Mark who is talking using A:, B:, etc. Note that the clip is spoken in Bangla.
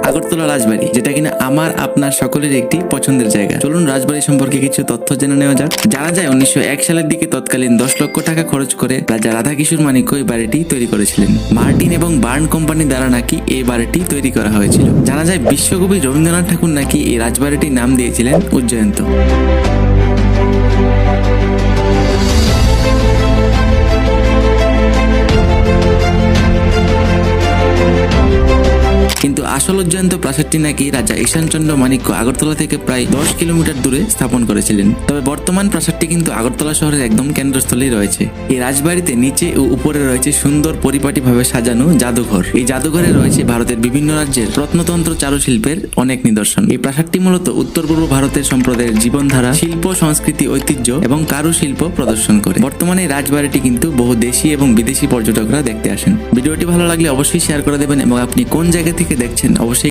A: আগরতলা রাজবাড়ি, যেটা কিনা আমার আপনার সকলের একটি পছন্দের জায়গা। চলুন রাজবাড়ি সম্পর্কে কিছু তথ্য জেনে নেওয়া যাক। জানা যায় 1901 সালের দিকে তৎকালীন 10 লক্ষ টাকা খরচ করে রাজা রাধাকিশোর মানিক্য এই বাড়িটি তৈরি করেছিলেন। মার্টিন এবং বার্ন কোম্পানি দ্বারা নাকি এই বাড়িটি তৈরি করা হয়েছিল। জানা যায় বিশ্বকবি রবীন্দ্রনাথ ঠাকুর নাকি এই রাজবাড়িটির নাম দিয়েছিলেন উজ্জয়ন্ত। কিন্তু আসল উজ্জয়ন্ত প্রাসাদটি নাকি রাজা ঈশানচন্দ্র মানিক্য আগরতলা থেকে প্রায় 10 কিলোমিটার দূরে স্থাপন করেছিলেন। তবে বর্তমান প্রাসাদটি কিন্তু আগরতলা শহরের একদম কেন্দ্রস্থলেই রয়েছে। এই রাজবাড়িতে নিচে ও উপরে রয়েছে সুন্দর পরিপাটিভাবে সাজানো জাদুঘর। এই জাদুঘরে রয়েছে ভারতের বিভিন্ন রাজ্যের প্রত্নতন্ত্র চারুশিল্পের অনেক নিদর্শন। এই প্রাসাদটি মূলত উত্তর পূর্ব ভারতের সম্প্রদায়ের জীবনধারা, শিল্প, সংস্কৃতি, ঐতিহ্য এবং কারুশিল্প প্রদর্শন করে। বর্তমানে এই রাজবাড়িটি কিন্তু বহু দেশি এবং বিদেশি পর্যটকরা দেখতে আসেন। ভিডিওটি ভালো লাগলে অবশ্যই শেয়ার করে দেবেন এবং আপনি কোন জায়গা থেকে দেখছেন অবশ্যই